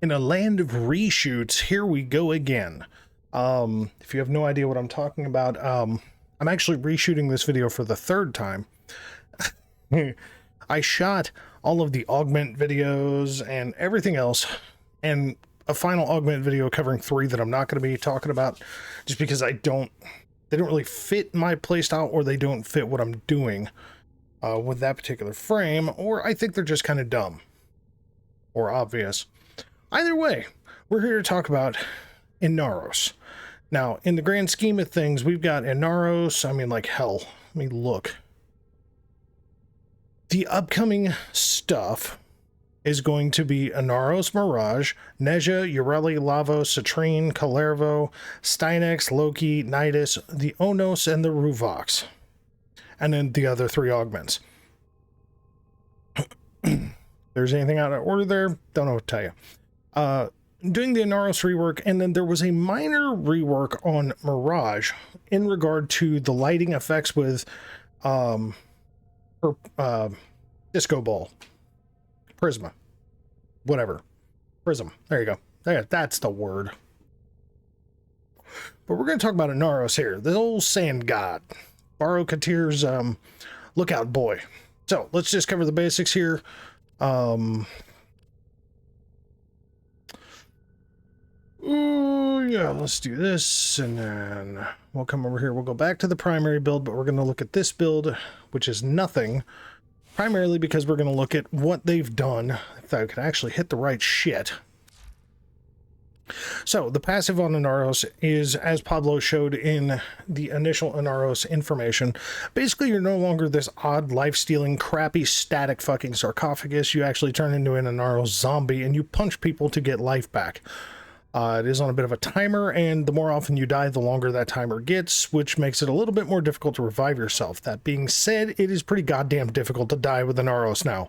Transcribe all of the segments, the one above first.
In a land of reshoots, here we go again. If you have no idea what I'm talking about, I'm actually reshooting this video for the third time. I shot all of the augment videos and everything else, and a final augment video covering 3 that I'm not going to be talking about, just because they don't really fit my playstyle, or they don't fit what I'm doing with that particular frame, or I think they're just kind of dumb or obvious. Either way, we're here to talk about Inaros. Now, in the grand scheme of things, we've got Inaros. I mean, like hell. Let me look. The upcoming stuff is going to be Inaros Mirage, Neja, Ureli, Lavo, Citrine, Kalervo, Stynex, Loki, Nidus, the Onos, and the Ruvox. And then the other 3 augments. There's anything out of order there? Don't know what to tell you. Doing the Inaros rework, and then there was a minor rework on Mirage in regard to the lighting effects with Disco Ball, Prisma, whatever, Prism. There you go. There, that's the word. But we're going to talk about Inaros here, the old sand god, Baro Katir's lookout boy. So let's just cover the basics here. Yeah, let's do this, and then we'll come over here. We'll go back to the primary build, but we're going to look at this build, which is nothing, primarily because we're going to look at what they've done, if I could actually hit the right shit. So, the passive on Inaros is, as Pablo showed in the initial Inaros information, basically you're no longer this odd, life-stealing, crappy, static fucking sarcophagus. You actually turn into an Inaros zombie, and you punch people to get life back. It is on a bit of a timer, and the more often you die, the longer that timer gets, which makes it a little bit more difficult to revive yourself. That being said, it is pretty goddamn difficult to die with Inaros now.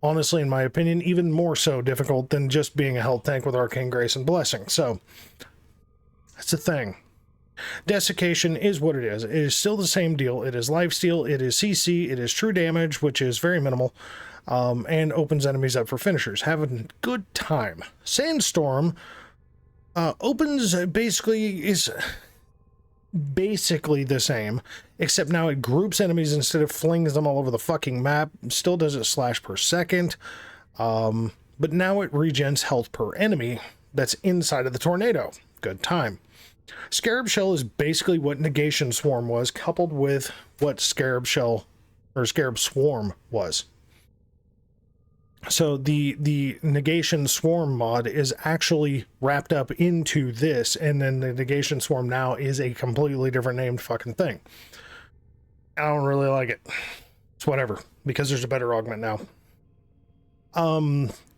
Honestly, in my opinion, even more so difficult than just being a health tank with Arcane Grace and Blessing. So, that's the thing. Desiccation is what it is. It is still the same deal. It is lifesteal, it is CC, it is true damage, which is very minimal. And opens enemies up for finishers. Having a good time. Sandstorm opens is basically the same, except now it groups enemies instead of flings them all over the fucking map. Still does it slash per second, but now it regens health per enemy that's inside of the tornado. Good time. Scarab Shell is basically what Negation Swarm was, coupled with what Scarab Shell or Scarab Swarm was. So the Negation Swarm mod is actually wrapped up into this, and then the Negation Swarm now is a completely different named fucking thing. I don't really like it. It's whatever, because there's a better augment now.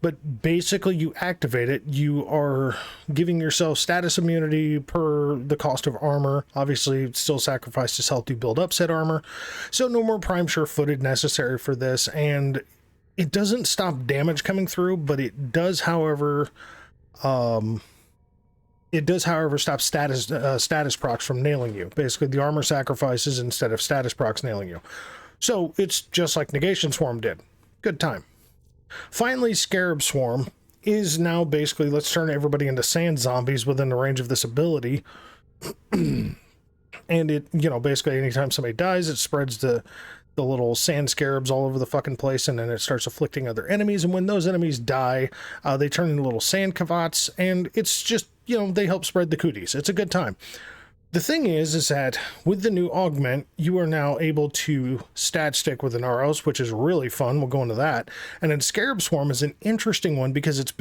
But basically you activate it, you are giving yourself status immunity per the cost of armor. Obviously, it still sacrifices health to build up said armor. So no more prime sure-footed necessary for this, and it doesn't stop damage coming through, but it does, however, stop status procs from nailing you. Basically, the armor sacrifices instead of status procs nailing you. So it's just like Negation Swarm did. Good time. Finally, Scarab Swarm is now basically, let's turn everybody into sand zombies within the range of this ability. And it, you know, basically anytime somebody dies, it spreads the little sand scarabs all over the fucking place, and then it starts afflicting other enemies, and when those enemies die, they turn into little sand cavats, and it's just, you know, they help spread the cooties. It's a good time. The thing is that with the new augment, you are now able to stat stick with Inaros, which is really fun. We'll go into that. And then Scarab Swarm is an interesting one because it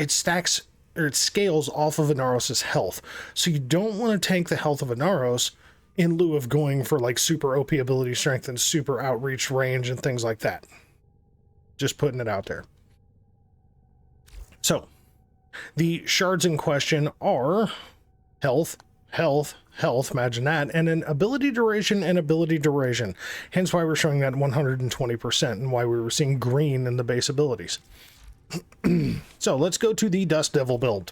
scales off of Inaros' health. So you don't want to tank the health of Inaros in lieu of going for like super OP ability strength and super outreach range and things like that. Just putting it out there. So, the shards in question are health, imagine that, and then ability duration and ability duration. Hence why we're showing that 120% and why we were seeing green in the base abilities. So, let's go to the Dust Devil build.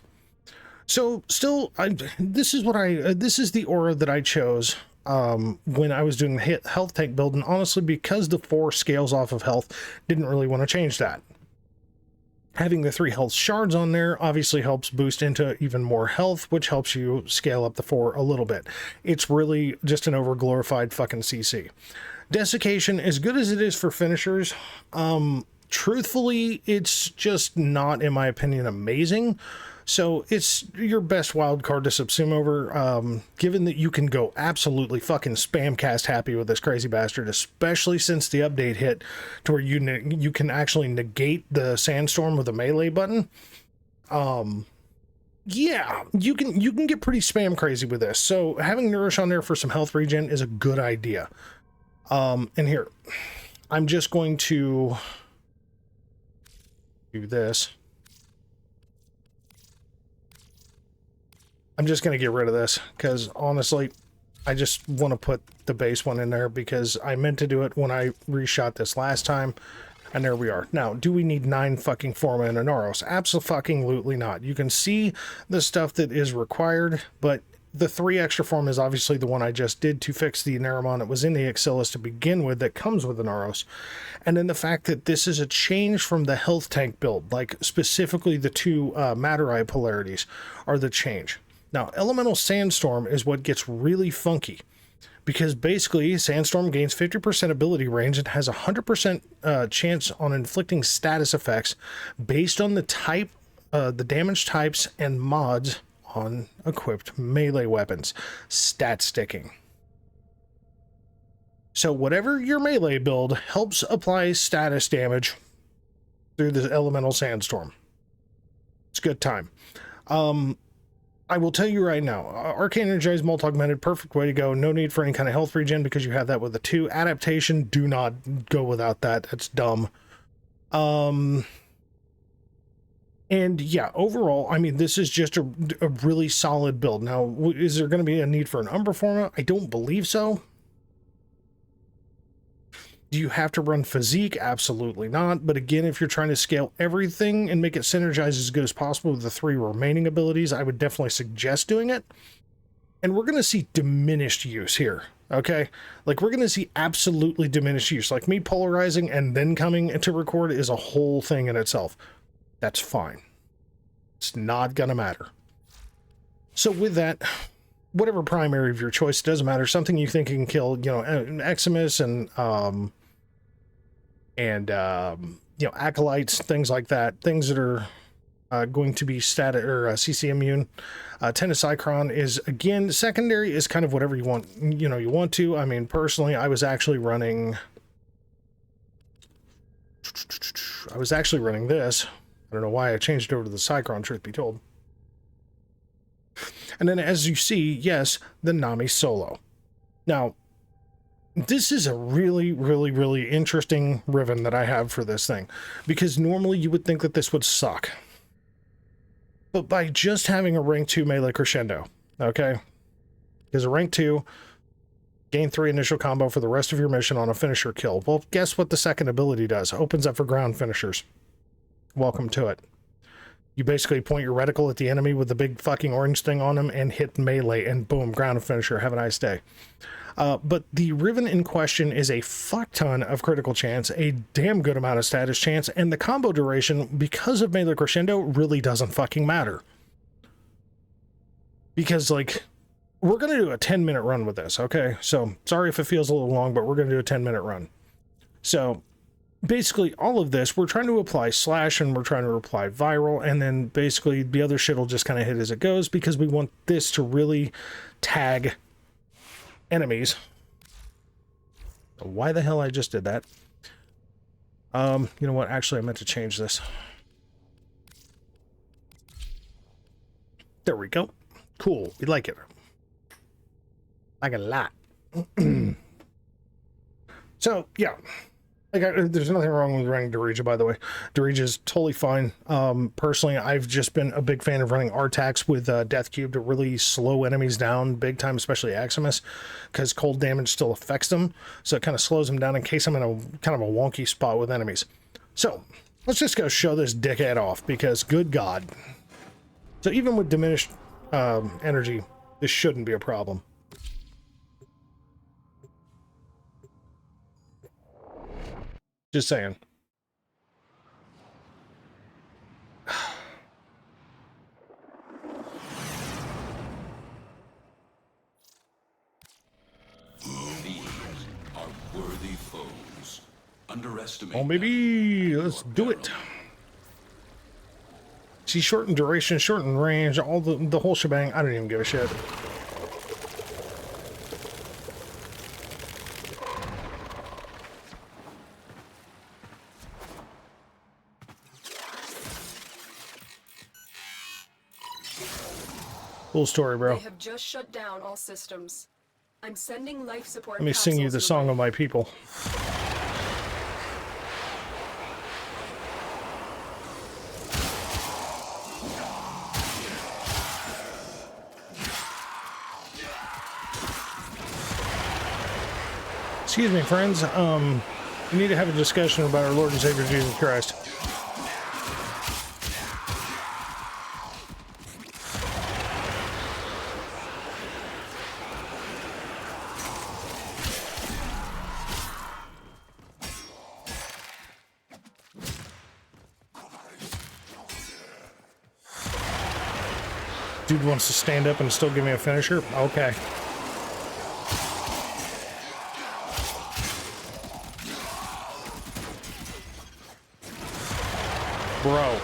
So still, this is the aura that I chose when I was doing the health tank build, and honestly, because the 4 scales off of health, didn't really want to change that. Having the 3 health shards on there obviously helps boost into even more health, which helps you scale up the 4 a little bit. It's really just an overglorified fucking CC. Desiccation, as good as it is for finishers, truthfully, it's just not, in my opinion, amazing. So it's your best wild card to subsume over, given that you can go absolutely fucking spam cast happy with this crazy bastard, especially since the update hit to where you can actually negate the sandstorm with a melee button. Yeah, you can get pretty spam crazy with this. So having Nourish on there for some health regen is a good idea. And here, I'm just going to do this. I'm just going to get rid of this because honestly, I just want to put the base one in there because I meant to do it when I reshot this last time. And there we are. Now, do we need 9 fucking Forma and Inaros? Absolutely not. You can see the stuff that is required, but the 3 extra Forma is obviously the one I just did to fix the Naramon that was in the Axilis to begin with that comes with Inaros. And then the fact that this is a change from the health tank build, like specifically the 2 Matter Eye polarities are the change. Now, Elemental Sandstorm is what gets really funky, because basically Sandstorm gains 50% ability range and has a 100% chance on inflicting status effects based on the type, the damage types and mods on equipped melee weapons. Stat sticking. So whatever your melee build helps apply status damage through the Elemental Sandstorm. It's a good time. I will tell you right now, Arcane Energized Multi-Augmented, perfect way to go. No need for any kind of health regen because you have that with the 2. Adaptation, do not go without that. That's dumb. And yeah, overall, I mean, this is just a really solid build. Now, is there going to be a need for an Umbra Forma? I don't believe so. Do you have to run Physique? Absolutely not. But again, if you're trying to scale everything and make it synergize as good as possible with the 3 remaining abilities, I would definitely suggest doing it. And we're going to see diminished use here, okay? Like, we're going to see absolutely diminished use. Like, me polarizing and then coming to record is a whole thing in itself. That's fine. It's not going to matter. So with that, whatever primary of your choice, it doesn't matter. Something you think you can kill, you know, Eximus and you know, acolytes, things like that, things that are going to be static or CC immune. Tennisicron is, again, secondary is kind of whatever you want, you know, you want to. I mean, personally, I was actually running this. I don't know why I changed over to the Cycron, truth be told. And then as you see, yes, the Nami Solo. Now, this is a really, really, really interesting ribbon that I have for this thing, because normally you would think that this would suck. But by just having a rank 2 melee crescendo, okay? Because a rank 2, gain 3 initial combo for the rest of your mission on a finisher kill. Well, guess what the second ability does? Opens up for ground finishers. Welcome to it. You basically point your reticle at the enemy with the big fucking orange thing on them and hit melee, and boom, ground finisher. Have a nice day. But the Riven in question is a fuck ton of critical chance, a damn good amount of status chance, and the combo duration, because of melee crescendo, really doesn't fucking matter. Because, like, we're going to do a 10-minute run with this, okay? So, sorry if it feels a little long, but we're going to do a 10-minute run. So, basically, all of this, we're trying to apply slash, and we're trying to apply viral, and then basically the other shit will just kind of hit as it goes, because we want this to really tag enemies. Why the hell I just did that? You know what? Actually, I meant to change this. There we go. Cool. We like it. Like a lot. So, yeah. Like, there's nothing wrong with running Darija, by the way. Darija is totally fine. Personally, I've just been a big fan of running Artax with Death Cube to really slow enemies down big time, especially Aximus, because cold damage still affects them. So it kind of slows them down in case I'm in a kind of a wonky spot with enemies. So let's just go show this dickhead off, because good God. So even with diminished energy, this shouldn't be a problem. Just saying. underestimate. Oh, baby, let's do it. See, shorten duration, shorten range, all the whole shebang. I don't even give a shit. Cool story, bro. They have just shut down all systems. I'm sending life support. Let me sing you the song of my people. Excuse me, friends. We need to have a discussion about our Lord and Savior Jesus Christ. Dude wants to stand up and still give me a finisher? Okay. Bro.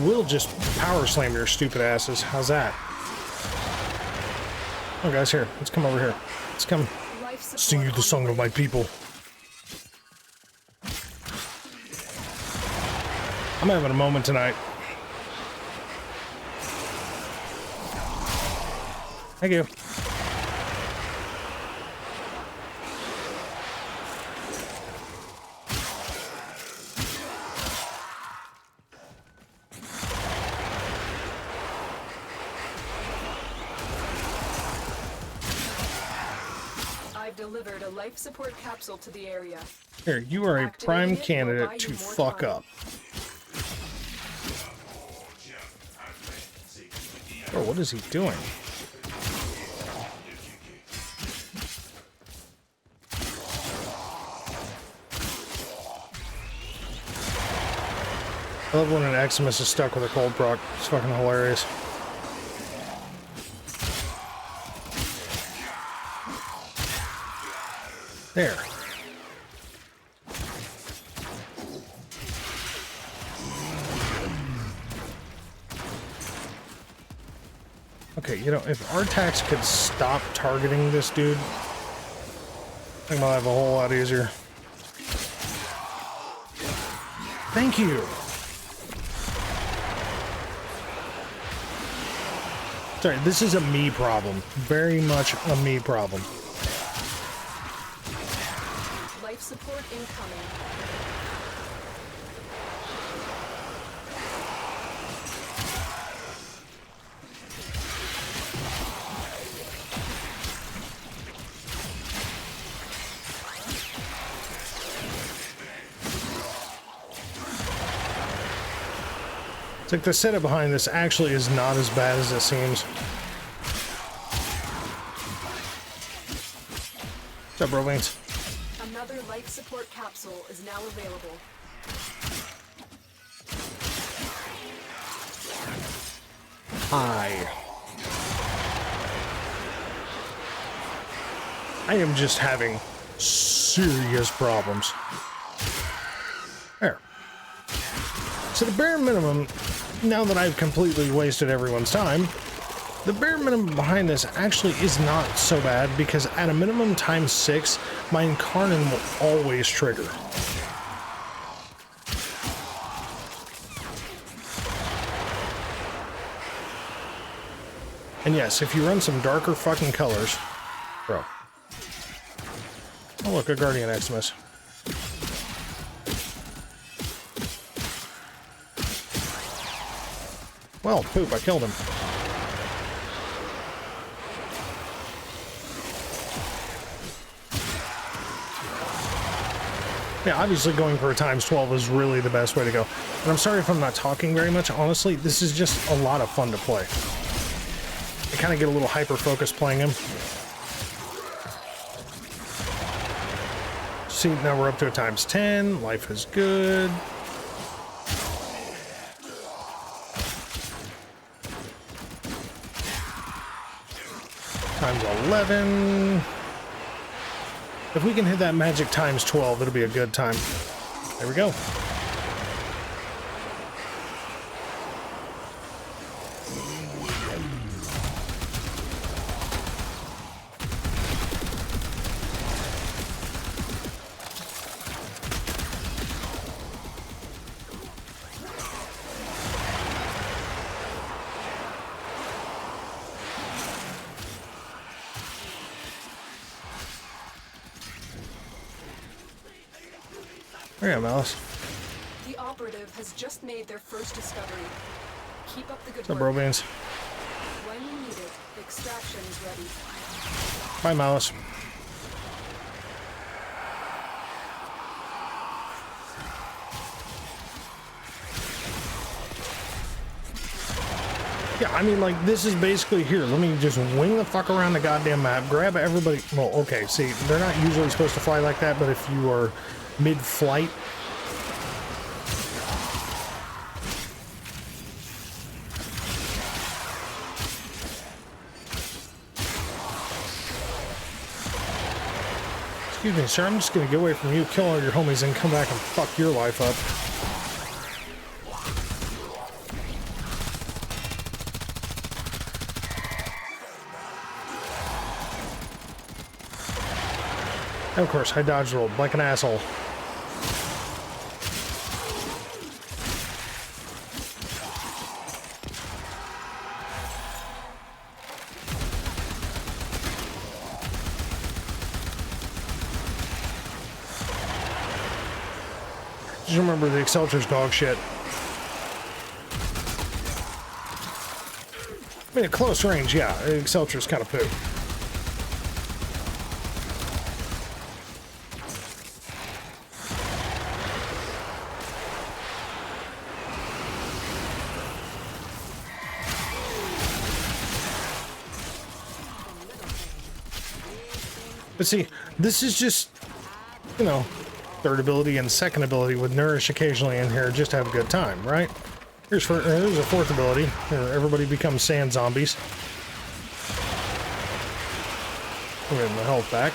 We'll just power slam your stupid asses. How's that? Oh, guys, here. Let's come over here. Let's come sing you the song of my people. I'm having a moment tonight. Thank you. I've delivered a life support capsule to the area. Here, you are a prime candidate to fuck up. Oh, what is he doing? I love when an Eximus is stuck with a cold proc. It's fucking hilarious. There. Okay, you know, if Artax could stop targeting this dude, I think I'll have a whole lot easier. Thank you. Sorry, this is a me problem. Very much a me problem. Life support incoming. It's like the setup behind this actually is not as bad as it seems. What's up, Robins? Another life support capsule is now available. Hi. I am just having serious problems. There. So the bare minimum, now that I've completely wasted everyone's time, the bare minimum behind this actually is not so bad because at a minimum times 6, my Incarnon will always trigger. And yes, if you run some darker fucking colors, bro. Oh look, a Guardian Eximus. Well, poop, I killed him. Yeah, obviously going for a times 12 is really the best way to go. And I'm sorry if I'm not talking very much. Honestly, this is just a lot of fun to play. I kind of get a little hyper-focused playing him. See, now we're up to a times 10. Life is good. Times 11. If we can hit that magic times 12, it'll be a good time. There we go. There you go, Malice. The operative has just made their first discovery. Keep up the good What's up, work. Brobeans? When you need it, extraction is ready. Bye, Malice. Yeah, I mean, like, this is basically here. Let me just wing the fuck around the goddamn map, grab everybody. Well, okay, see, they're not usually supposed to fly like that, but if you are mid-flight, excuse me, sir, I'm just gonna get away from you, kill all your homies, and come back and fuck your life up. And of course, I dodge rolled like an asshole. Just remember the Excelsior's dog shit. I mean, at close range, yeah, Excelsior's kind of poo. But see, this is just, you know, third ability and second ability with Nourish occasionally in here just to have a good time, right? Here's a fourth ability. Everybody becomes sand zombies. We're getting the health back.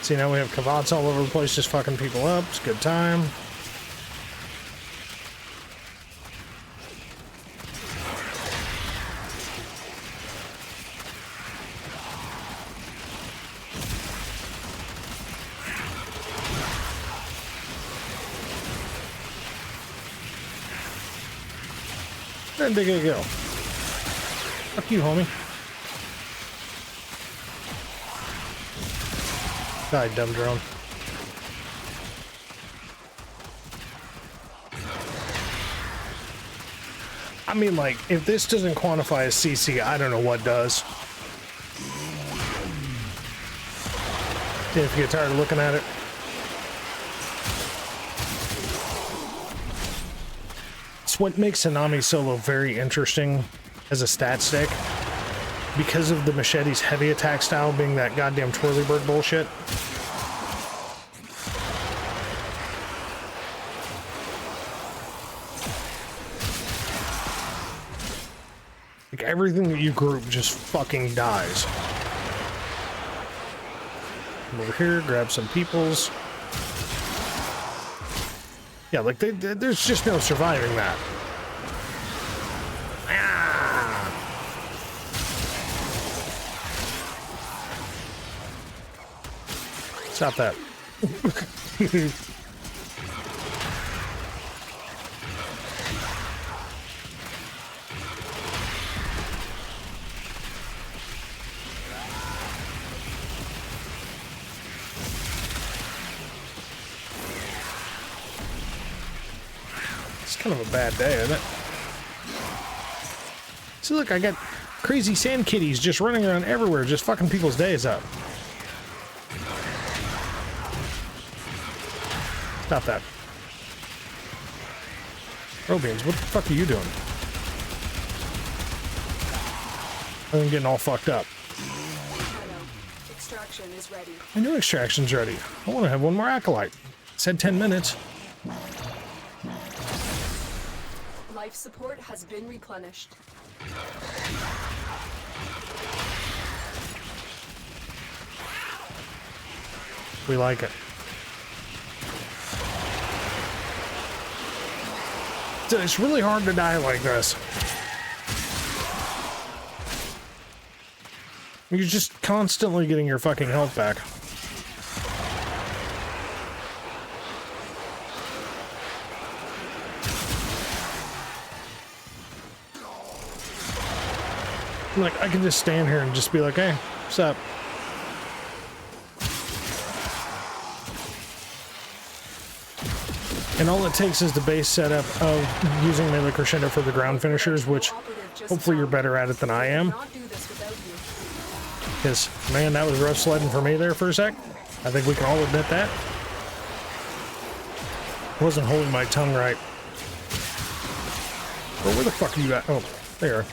See, now we have Kavats all over the place just fucking people up. It's a good time. Where did they go? Fuck you, homie. Die, dumb drone. I mean, like, if this doesn't quantify as CC, I don't know what does. If you get tired of looking at it. It's what makes Tsunami Solo very interesting as a stat stick. Because of the machete's heavy attack style being that goddamn twirly bird bullshit. Like, everything that you group just fucking dies. Come over here, grab some peoples. Yeah, like, there's just no surviving that. Ah! Stop that. It's kind of a bad day, isn't it? See, look, I got crazy sand kitties just running around everywhere, just fucking people's days up. Stop that. Robeans, what the fuck are you doing? I'm getting all fucked up. Extraction is ready. I know extraction's ready. I want to have one more acolyte. It said 10 minutes. Life support has been replenished. We like it. It's really hard to die like this. You're just constantly getting your fucking health back. Like, I can just stand here and just be like, hey, what's up? And all it takes is the base setup of using melee crescendo for the ground finishers, which hopefully you're better at it than I am. Because, man, that was rough sledding for me there for a sec. I think we can all admit that. I wasn't holding my tongue right. Well, where the fuck are you at? Oh, there.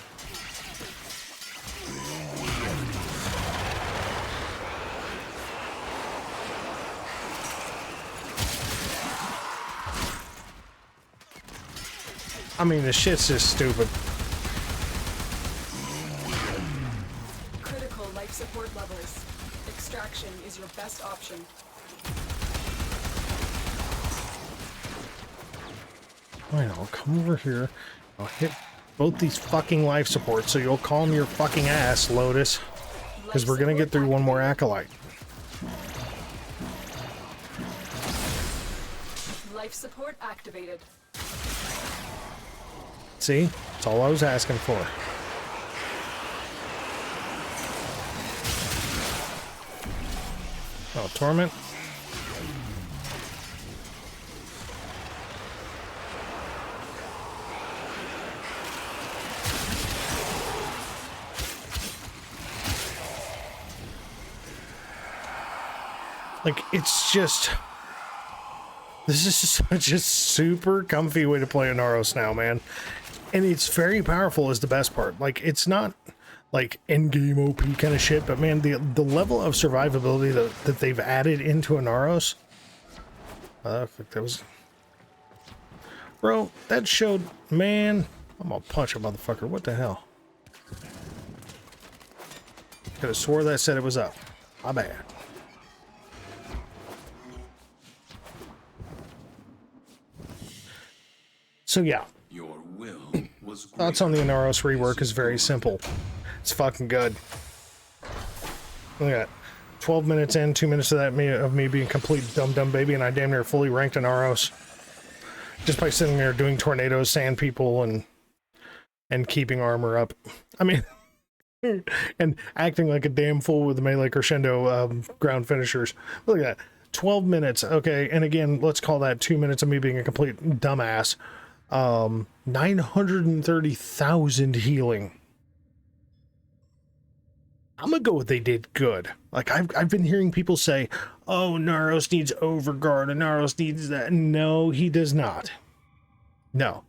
I mean, this shit's just stupid. Critical life support levels. Extraction is your best option. Fine, I'll come over here. I'll hit both these fucking life supports so you'll calm your fucking ass, Lotus. Because we're gonna get through one more acolyte. Life support activated. See? That's all I was asking for. Oh, Torment. Like, it's just... This is such a super comfy way to play Inaros now, man. And it's very powerful is the best part. Like, it's not like endgame OP kind of shit, but man, the level of survivability that they've added into Inaros. That was... Bro, that showed... Man, I'm gonna punch a motherfucker. What the hell? Could have swore that said it was up. My bad. So yeah. Your will was Thoughts on the Inaros rework is very simple. It's fucking good. Look at that. 12 minutes in, 2 minutes of that of me being complete dumb baby, and I damn near fully ranked Inaros. Just by sitting there doing tornadoes, sand people, and keeping armor up. I mean, and acting like a damn fool with the melee crescendo ground finishers. Look at that. 12 minutes, okay, and again, let's call that 2 minutes of me being a complete dumbass. 930,000 healing. I'm gonna go with they did good. Like, I've been hearing people say, oh, Inaros needs Overguard, Inaros needs that. No, he does not. No.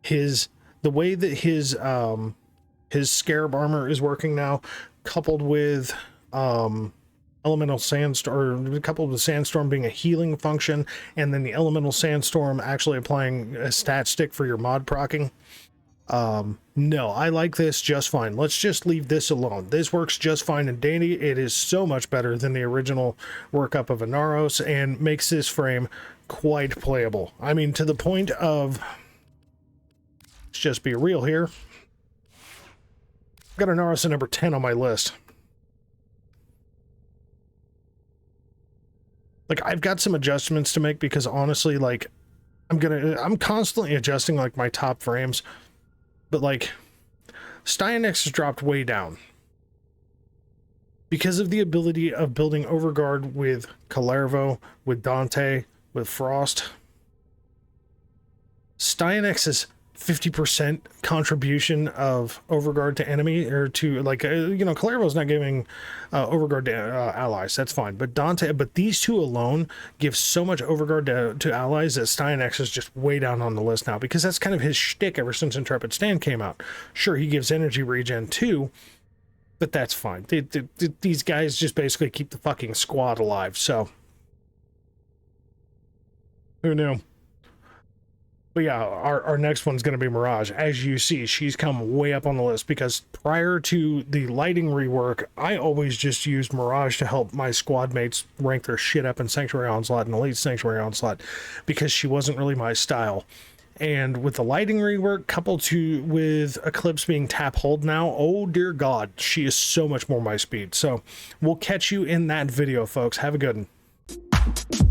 The way that his scarab armor is working now, coupled with elemental sandstorm, coupled with sandstorm being a healing function, and then the elemental sandstorm actually applying a stat stick for your mod procking. No, I like this just fine. Let's just leave this alone. This works just fine and dandy. It is so much better than the original workup of Inaros and makes this frame quite playable. I mean, to the point of, let's just be real here. I've got Inaros at number 10 on my list. Like, I've got some adjustments to make because honestly, like, I'm constantly adjusting like my top frames, but like, Stynex has dropped way down because of the ability of building Overguard with Kalervo, with Dante, with Frost. Stynex's 50% contribution of Overguard to enemy, or to, like, you know, Kalervo's not giving Overguard to allies, that's fine, but these two alone give so much Overguard to allies that Stynex is just way down on the list now, because that's kind of his shtick ever since Intrepid Stand came out. Sure, he gives energy regen too, but that's fine. These guys just basically keep the fucking squad alive, so who knew? But yeah, our next one's going to be Mirage. As you see, she's come way up on the list because prior to the lighting rework, I always just used Mirage to help my squad mates rank their shit up in Sanctuary Onslaught and Elite Sanctuary Onslaught because she wasn't really my style. And with the lighting rework coupled with Eclipse being tap hold now, oh dear God, she is so much more my speed. So we'll catch you in that video, folks. Have a good one.